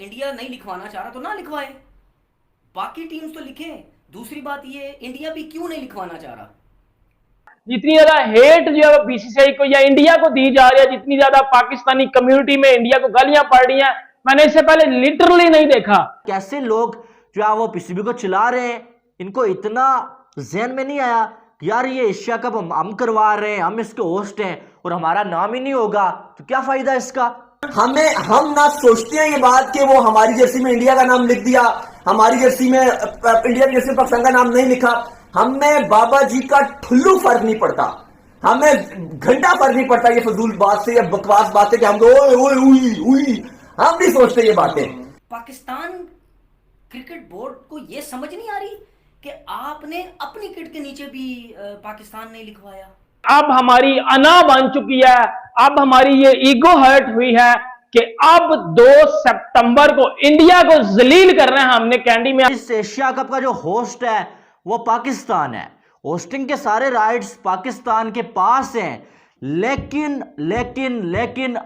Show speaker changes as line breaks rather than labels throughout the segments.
India नहीं लिखवाना चाह रहा तो ना लिखवाए, बाकी टीम्स तो लिखे। दूसरी बात ये, इंडिया भी क्यों नहीं लिखवाना चाह रहा?
जितनी ज्यादा हेट जो है बीसीसीआई को या इंडिया को दी जा रही है, जितनी ज्यादा पाकिस्तानी कम्युनिटी में इंडिया को गालियां पड़ रही हैं, मैंने इससे पहले लिटरली नहीं देखा।
कैसे लोग जो है वो पीसीबी को चला रहे हैं, इनको इतना जहन में नहीं आया कि यार ये एशिया कप हम करवा रहे हैं, हम इसके होस्ट हैं और हमारा नाम ही नहीं होगा तो क्या फायदा इसका।
हम ना सोचते हैं ये बात कि वो हमारी जर्सी में इंडिया का नाम लिख दिया, हमारी जर्सी में इंडिया की जर्सी में पाकिस्तान का नाम नहीं लिखा। हमें बाबा जी का ठुल्लू फर्क नहीं पड़ता, हमें घंटा फर्क नहीं पड़ता ये फजूल बात से या बकवास बात से कि हम ओए ओए उई उई, हम नहीं सोचते ये बातें।
पाकिस्तान क्रिकेट बोर्ड को ये समझ नहीं आ रही कि आपने अपनी किट के नीचे भी पाकिस्तान नहीं लिखवाया।
अब हमारी अना बन चुकी है, अब हमारी ये ईगो हर्ट हुई है कि अब 2 सितंबर को इंडिया को जलील कर रहे हैं हमने कैंडी में।
इस एशिया कप का जो होस्ट है वो पाकिस्तान है, होस्टिंग के सारे राइट्स पाकिस्तान के पास हैं, लेकिन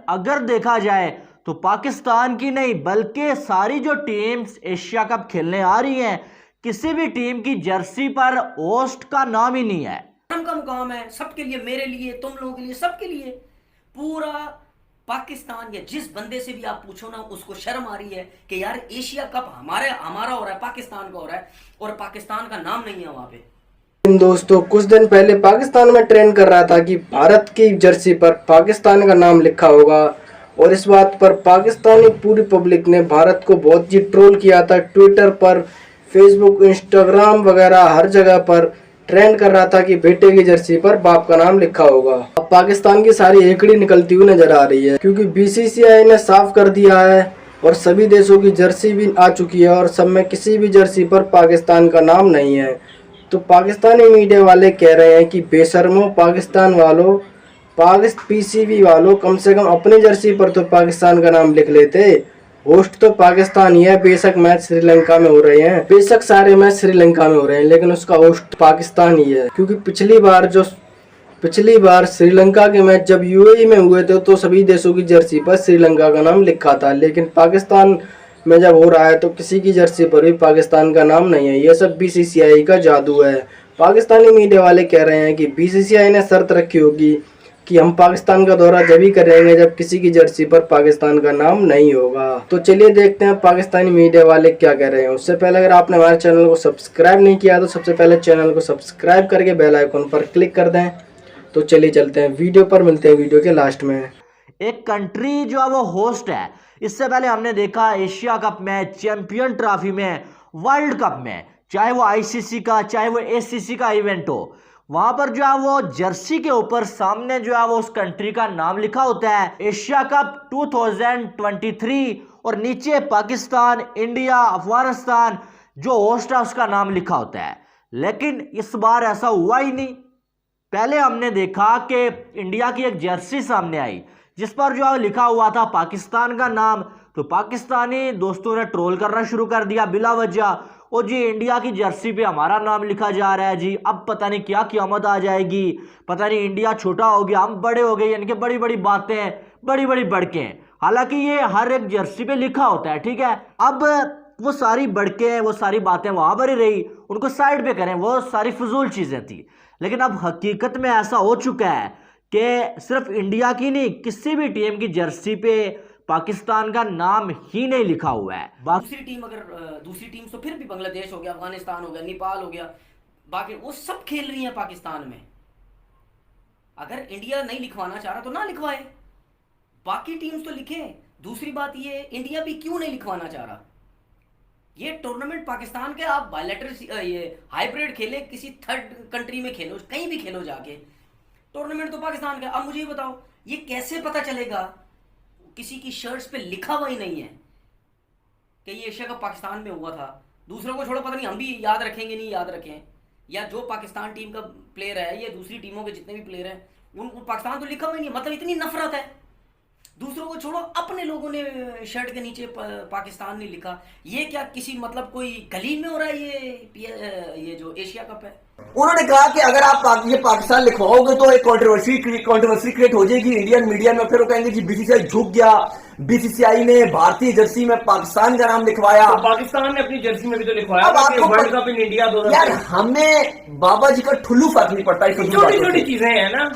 अगर देखा जाए तो पाकिस्तान की नहीं बल्कि सारी जो टीम्स एशिया कप खेलने आ रही हैं, किसी भी टीम की जर्सी पर होस्ट का नाम ही नहीं है।
का मुकाम है सबके लिए, मेरे लिए, तुम लोगों के लिए, सबके लिए। पूरा पाकिस्तान या जिस बंदे से भी आप पूछो ना, उसको शर्म आ रही है कि यार एशिया कप हमारा हो रहा है, पाकिस्तान का हो रहा है और पाकिस्तान का नाम नहीं है वहां पे।
दोस्तों कुछ दिन पहले पाकिस्तान में ट्रेंड कर रहा था कि भारत की जर्सी पर पाकिस्तान का नाम लिखा होगा, और इस बात पर पाकिस्तानी पूरी पब्लिक ने भारत को बहुत ही ट्रोल किया था। ट्विटर पर, फेसबुक, इंस्टाग्राम वगैरह हर जगह पर ट्रेंड कर रहा था कि बेटे की जर्सी पर बाप का नाम लिखा होगा। अब पाकिस्तान की सारी एकड़ी निकलती हुई नजर आ रही है, क्योंकि बीसीसीआई ने साफ कर दिया है और सभी देशों की जर्सी भी आ चुकी है और सब में किसी भी जर्सी पर पाकिस्तान का नाम नहीं है। तो पाकिस्तानी मीडिया वाले कह रहे हैं कि बेशर्मो पाकिस्तान वालों, पीसीबी वालों, कम से कम अपनी जर्सी पर तो पाकिस्तान का नाम लिख लेते। होस्ट तो पाकिस्तान ही है, बेशक मैच श्रीलंका में हो रहे हैं, बेशक सारे मैच श्रीलंका में हो रहे हैं, लेकिन उसका होस्ट पाकिस्तान ही है। क्योंकि पिछली बार श्रीलंका के मैच जब यूएई में हुए थे तो सभी देशों की जर्सी पर श्रीलंका का नाम लिखा था, लेकिन पाकिस्तान में जब हो रहा है तो किसी की जर्सी पर भी पाकिस्तान का नाम नहीं है। यह सब बीसीसीआई का जादू है। पाकिस्तानी मीडिया वाले कह रहे हैं कि बीसीसीआई ने शर्त रखी होगी कि हम पाकिस्तान का दौरा जब ही करेंगे जब किसी की जर्सी पर पाकिस्तान का नाम नहीं होगा। तो चलिए देखते हैं पाकिस्तानी मीडिया वाले क्या कह रहे हैं। उससे पहले अगर आपने हमारे चैनल को सब्सक्राइब नहीं किया तो सबसे पहले चैनल को सब्सक्राइब करके बेल आइकन पर क्लिक कर दें। तो चलिए चलते हैं वीडियो पर, मिलते हैं वीडियो के लास्ट में।
एक कंट्री जो है वो होस्ट है, इससे पहले हमने देखा एशिया कप में, चैंपियन ट्रॉफी में, वर्ल्ड कप में, चाहे वो आईसीसी का चाहे वो एसीसी का इवेंट हो, वहां पर जो है वो जर्सी के ऊपर सामने जो है वो उस कंट्री का नाम लिखा होता है, एशिया कप 2023, और नीचे पाकिस्तान, इंडिया, अफगानिस्तान जो होस्ट है उसका नाम लिखा होता है। लेकिन इस बार ऐसा हुआ ही नहीं। पहले हमने देखा कि इंडिया की एक जर्सी सामने आई जिस पर जो है लिखा हुआ था पाकिस्तान का नाम, तो पाकिस्तानी दोस्तों ने ट्रोल करना शुरू कर दिया बिला वजह। और जी इंडिया की जर्सी पे हमारा नाम लिखा जा रहा है जी, अब पता नहीं क्या क़यामत आ जाएगी, पता नहीं इंडिया छोटा हो गया, हम बड़े हो गए, यानी कि बड़ी बड़ी बातें, बड़ी बड़ी बढ़कें। हालांकि ये हर एक जर्सी पे लिखा होता है, ठीक है। अब वो सारी बढ़कें, वो सारी बातें वहां पर ही रही, उनको साइड पे करें, वो सारी फजूल चीजें थी। लेकिन अब हकीकत में ऐसा हो चुका है कि सिर्फ इंडिया की नहीं, किसी भी टीम की जर्सी पे पाकिस्तान का नाम ही नहीं लिखा हुआ है।
दूसरी टीम तो फिर भी बांग्लादेश हो गया, अफगानिस्तान हो गया, नेपाल हो गया, बाकी वो सब खेल रही हैं पाकिस्तान में। अगर इंडिया नहीं लिखवाना चाह रहा तो ना लिखवाए, बाकी टीम्स तो लिखे। दूसरी बात ये, इंडिया भी क्यों नहीं लिखवाना चाह रहा? ये टूर्नामेंट पाकिस्तान के, आप बायलैटरल ये हाइब्रिड खेले, किसी थर्ड कंट्री में खेलो, कहीं भी खेलो जाके, टूर्नामेंट तो पाकिस्तान का। अब मुझे ये बताओ, ये कैसे पता चलेगा? किसी की शर्ट्स पे लिखा हुआ ही नहीं है कि ये एशिया कप पाकिस्तान में हुआ था। दूसरों को छोड़ो, पता नहीं हम भी याद रखेंगे नहीं याद रखें, या जो पाकिस्तान टीम का प्लेयर है या दूसरी टीमों के जितने भी प्लेयर हैं उनको पाकिस्तान तो लिखा हुआ ही नहीं। मतलब इतनी नफरत है। दूसरों को छोड़ो, अपने लोगों ने शर्ट के नीचे पाकिस्तान नहीं लिखा। ये क्या किसी मतलब कोई गली में हो रहा है ये जो एशिया कप है?
उन्होंने कहा कि अगर आप ये पाकिस्तान लिखवाओगे तो एक कंट्रोवर्सी क्रिएट हो जाएगी इंडियन मीडिया में, फिर वो कहेंगे जी बीसीसीआई झुक गया, बीसीसीआई ने भारतीय जर्सी में पाकिस्तान का नाम लिखवाया।
तो पाकिस्तान ने अपनी जर्सी में भी तो लिखवाया
अब
था कि
आपको
वर्ल्ड कप इन इंडिया 2023।
यार हमें बाबा जी का ठुल्लू फर्क नहीं पड़ता,
छोटी छोटी चीजें हैं ना।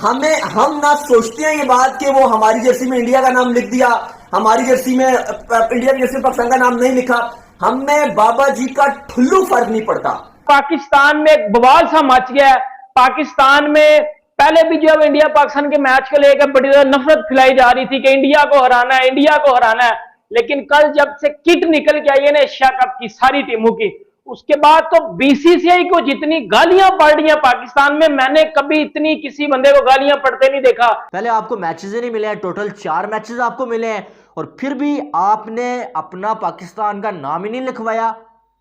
हम ना सोचते हैं ये बात कि वो हमारी जर्सी में इंडिया का नाम लिख दिया, हमारी जर्सी में इंडिया की जर्सी में पाकिस्तान का नाम नहीं लिखा, हमें बाबा जी का ठुल्लू फर्क नहीं पड़ता।
पाकिस्तान में एक बवाल सा मच गया है। पाकिस्तान में पहले भी जब इंडिया पाकिस्तान के मैच को लेकर बड़ी ज्यादा नफरत फैलाई जा रही थी कि इंडिया को हराना है, इंडिया को हराना है, लेकिन कल जब से किट निकल के आई है ना एशिया कप की सारी टीमों की, उसके बाद तो बीसीसीआई को जितनी गालियां पड़ रही हैं पाकिस्तान में, मैंने कभी इतनी किसी बंदे को गालियां पड़ते नहीं देखा।
पहले आपको मैचेस ही नहीं मिले हैं, टोटल 4 मैचेस आपको मिले हैं और फिर भी आपने अपना पाकिस्तान का नाम ही नहीं लिखवाया।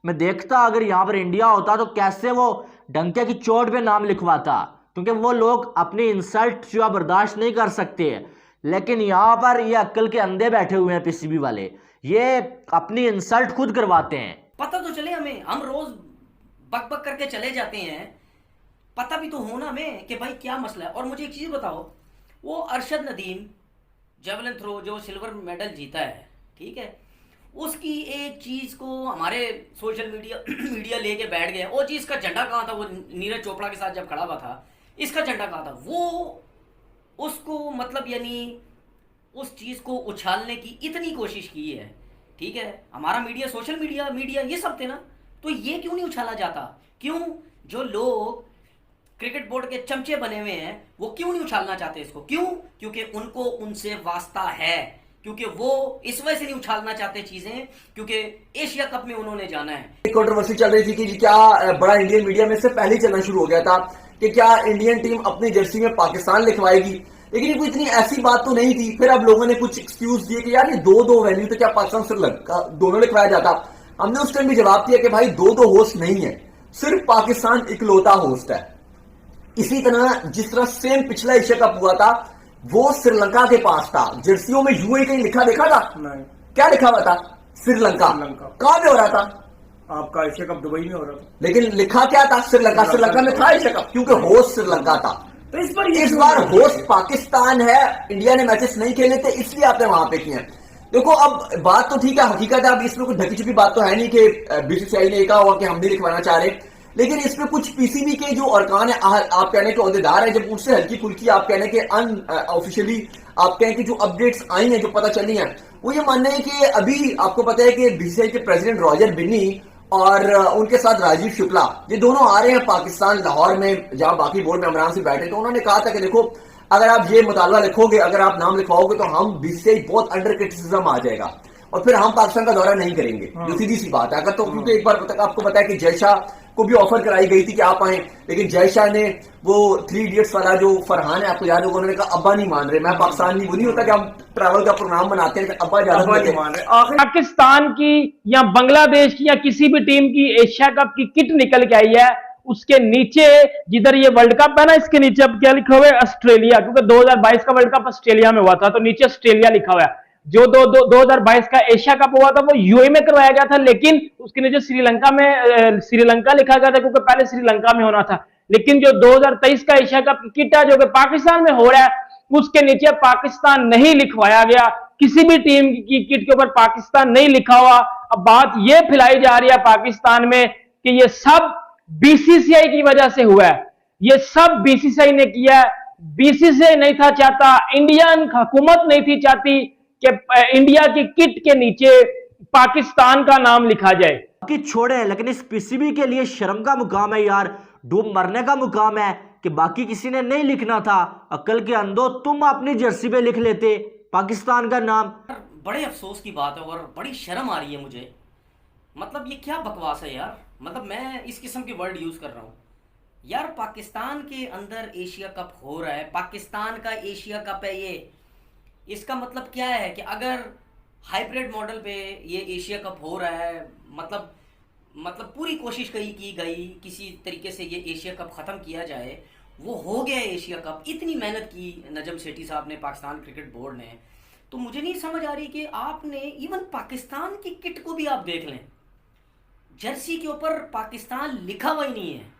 मैं देखता अगर यहां पर इंडिया होता तो कैसे वो डंके की चोट पे नाम लिखवाता, क्योंकि वो लोग अपनी इंसल्ट जो बर्दाश्त नहीं कर सकते। लेकिन यहां पर ये अक्ल के अंधे बैठे हुए हैं पीसीबी वाले, ये अपनी इंसल्ट खुद करवाते हैं।
पता तो चले हमें, हम रोज बक बक करके चले जाते हैं, पता भी तो हो ना हमें कि भाई क्या मसला है। और मुझे एक चीज बताओ, वो अरशद नदीम जेवलिन थ्रो जो सिल्वर मेडल जीता है, ठीक है, उसकी एक चीज को हमारे सोशल मीडिया लेके बैठ गए। वो चीज का झंडा कहाँ था? वो नीरज चोपड़ा के साथ जब खड़ा हुआ था, इसका झंडा कहाँ था? वो उसको मतलब यानी उस चीज को उछालने की इतनी कोशिश की है, ठीक है, हमारा मीडिया, सोशल मीडिया ये सब थे ना, तो ये क्यों नहीं उछाला जाता? क्यों जो लोग क्रिकेट बोर्ड के चमचे बने हुए हैं वो क्यों नहीं उछालना चाहते इसको? क्यों? क्योंकि उनको उनसे वास्ता है, क्योंकि वो इस वजह से नहीं उछालना चाहते चीजें क्योंकि एशिया कप में उन्होंने जाना है।
एक कंट्रोवर्सी चल रही थी कि क्या बड़ा इंडियन मीडिया में से पहले ही चलना शुरू हो गया था कि क्या इंडियन टीम अपनी जर्सी में पाकिस्तान लिखवाएगी, लेकिन ये कोई इतनी ऐसी बात तो नहीं थी। फिर अब लोगों ने कुछ एक्सक्यूज दिए कि यार ये दो वेन्यू तो क्या पाकिस्तान श्रीलंका दोनों लिखवाया जाता। हमने उस टाइम भी जवाब दिया कि भाई दो होस्ट नहीं है, सिर्फ पाकिस्तान इकलौता होस्ट है। इसी तरह जिस तरह सेम पिछला एशिया कप हुआ था वो श्रीलंका के पास था, जर्सियों में यूएई कहीं लिखा देखा था?
नहीं।
क्या लिखा हुआ था? श्रीलंका। कहां पे हो रहा था?
आपका एशिया कप दुबई में हो रहा था,
लेकिन लिखा क्या था? श्रीलंका। श्रीलंका में था एशिया कप क्योंकि होस्ट श्रीलंका था।
तो
इस बार होस्ट पाकिस्तान है, इंडिया ने मैचेस नहीं खेले थे इसलिए आपने वहां पे किए हैं। देखो अब बात तो ठीक है, हकीकत है, अब इसमें कुछ ढकी छुपी बात तो है नहीं कि बीसीसीआई ने कहा हुआ कि हम नहीं लिखवाना चाह रहे, लेकिन इसमें कुछ पीसीबी के जो अरकान है, आप कहने के अहदेदार है, जब उससे हल्की फुल्की आप कहने के ऑफिशियली आप कहें कि जो अपडेट्स आई हैं, जो पता चली हैं, वो ये मानना है कि अभी आपको पता है कि बीसीसीआई के प्रेसिडेंट रॉजर बिन्नी और उनके साथ राजीव शुक्ला ये दोनों आ रहे हैं पाकिस्तान लाहौर में, जहां बाकी बोर्ड में इमरान से बैठे। तो उन्होंने कहा था कि देखो अगर आप ये मुतालबा लिखोगे, अगर आप नाम लिखवाओगे तो हम बीसीसीआई बहुत अंडर क्रिटिसिज्म आ जाएगा और फिर हम पाकिस्तान का दौरा नहीं करेंगे। जो सीधी सी बात है, अगर तो क्योंकि एक बार आपको पता है कि जय शाह को भी ऑफर कराई गई थी कि आप आए, लेकिन जय शाह ने वो 3 इडियट्स वाला जो फरहान है आपको याद होगा, उन्होंने कहा अब्बा नहीं मान रहे, मैं पाकिस्तान नहीं, वो नहीं होता कि हम ट्रैवल का प्रोग्राम बनाते हैं अब्बा ज्यादा नहीं मान रहे।
पाकिस्तान की या बांग्लादेश की या किसी भी टीम की एशिया कप की किट निकल के आई है, उसके नीचे जिधर ये वर्ल्ड कप है ना, इसके नीचे अब क्या लिखा हुआ है? ऑस्ट्रेलिया, क्योंकि 2022 का वर्ल्ड कप ऑस्ट्रेलिया में हुआ था, तो नीचे ऑस्ट्रेलिया लिखा हुआ है। जो 2022 का एशिया कप हुआ था वो यूएई में करवाया गया था, लेकिन उसके नीचे श्रीलंका में श्रीलंका लिखा गया था क्योंकि पहले श्रीलंका में होना था। लेकिन जो 2023 का एशिया कप की किट है जो कि पाकिस्तान में हो रहा है, उसके नीचे पाकिस्तान नहीं लिखवाया गया, किसी भी टीम की किट के ऊपर पाकिस्तान नहीं लिखा हुआ। अब बात यह फैलाई जा रही है पाकिस्तान में कि ये सब बीसीसीआई की वजह से हुआ है, ये सब बीसीसीआई ने किया है। बीसीसीआई नहीं था चाहता, इंडियन हुकूमत नहीं थी चाहती कि इंडिया की किट के नीचे पाकिस्तान का नाम लिखा जाए।
बाकी छोड़े, लेकिन इस पीसीबी के लिए शर्म का मुकाम है यार, डूब मरने का मुकाम है कि बाकी किसी ने नहीं लिखना था। अक्ल के अंधो, तुम अपनी जर्सी पे लिख लेते पाकिस्तान का नाम।
बड़े अफसोस की बात है और बड़ी शर्म आ रही है मुझे, मतलब ये क्या बकवास है यार, मतलब मैं इस किस्म के वर्ड यूज कर रहा हूँ यार। पाकिस्तान के अंदर एशिया कप हो रहा है, पाकिस्तान का एशिया कप है ये, इसका मतलब क्या है कि अगर हाइब्रिड मॉडल पे ये एशिया कप हो रहा है, मतलब पूरी कोशिश की गई किसी तरीके से ये एशिया कप ख़त्म किया जाए, वो हो गया एशिया कप। इतनी मेहनत की नजम सेठी साहब ने, पाकिस्तान क्रिकेट बोर्ड ने, तो मुझे नहीं समझ आ रही कि आपने इवन पाकिस्तान की किट को भी आप देख लें, जर्सी के ऊपर पाकिस्तान लिखा हुआ ही नहीं है।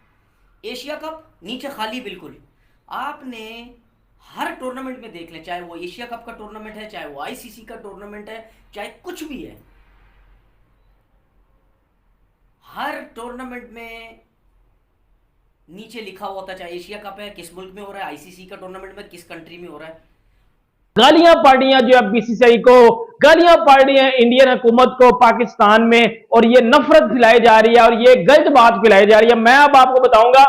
एशिया कप नीचे खाली बिल्कुल। आपने हर टूर्नामेंट में देख लें, चाहे वो एशिया कप का टूर्नामेंट है, चाहे वो आईसीसी का टूर्नामेंट है, चाहे कुछ भी है, हर टूर्नामेंट में नीचे लिखा हुआ होता है, चाहे एशिया कप है किस मुल्क में हो रहा है, आईसीसी का टूर्नामेंट में किस कंट्री में हो रहा है।
गालियां पड़ रही हैं जो है बीसीसीआई को, गालियां पड़ रही हैं इंडियन हुकूमत को पाकिस्तान में, और ये नफरत फैलाई जा रही है और ये गलत बात फैलाई जा रही है। मैं अब आपको बताऊंगा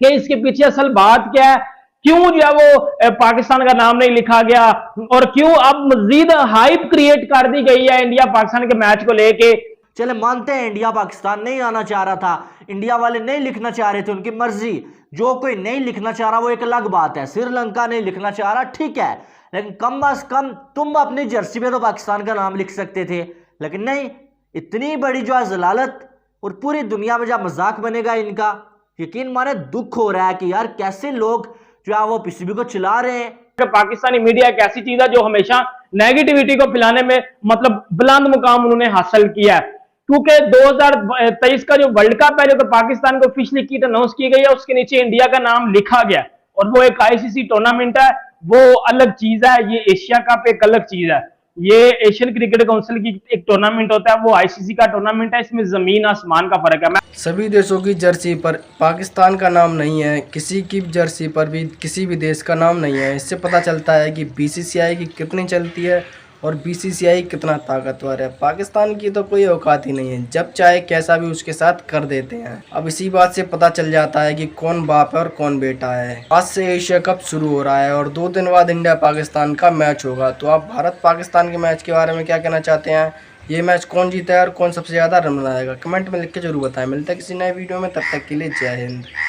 कि इसके पीछे असल बात क्या है, क्यों जो है वो पाकिस्तान का नाम नहीं लिखा गया, और क्यों अब मजीद हाइप क्रिएट कर दी गई है इंडिया पाकिस्तान के मैच को लेके।
चले मानते हैं इंडिया पाकिस्तान नहीं आना चाह रहा था, इंडिया वाले नहीं लिखना चाह रहे थे, उनकी मर्जी। जो कोई नहीं लिखना चाह रहा वो एक अलग बात है, श्रीलंका नहीं लिखना चाह रहा ठीक है, लेकिन कम अज कम तुम अपनी जर्सी में तो पाकिस्तान का नाम लिख सकते थे। लेकिन नहीं, इतनी बड़ी जो है जलालत, और पूरी दुनिया में जब मजाक बनेगा इनका, यकीन माने दुख हो रहा है कि यार कैसे लोग जो है वो पीसीबी को चला रहे हैं।
पाकिस्तानी मीडिया एक ऐसी चीज है जो हमेशा नेगेटिविटी को फैलाने में मतलब बुलंद मुकाम उन्होंने हासिल किया है, क्योंकि 2023 का जो वर्ल्ड कप है जो तो पाकिस्तान को ऑफिशियली किट अनाउंस की गई है, उसके नीचे इंडिया का नाम लिखा गया, और वो एक आईसीसी टूर्नामेंट है, वो अलग चीज है। ये एशिया कप एक अलग चीज है, ये एशियन क्रिकेट काउंसिल की एक टूर्नामेंट होता है, वो आईसीसी का टूर्नामेंट है, इसमें जमीन आसमान का फर्क है।
सभी देशों की जर्सी पर पाकिस्तान का नाम नहीं है, किसी की जर्सी पर भी किसी भी देश का नाम नहीं है। इससे पता चलता है कि बीसीसीआई की कितनी चलती है और बीसीसीआई कितना ताकतवर है। पाकिस्तान की तो कोई औकात ही नहीं है, जब चाहे कैसा भी उसके साथ कर देते हैं। अब इसी बात से पता चल जाता है कि कौन बाप है और कौन बेटा है। आज से एशिया कप शुरू हो रहा है और 2 दिन बाद इंडिया पाकिस्तान का मैच होगा। तो आप भारत पाकिस्तान के मैच के बारे में क्या कहना चाहते हैं? ये मैच कौन जीता है और कौन सबसे ज़्यादा रन बनाएगा? कमेंट में लिख के जरूर बताएं। मिलते हैं किसी नए वीडियो में, तब तक के लिए जय हिंद।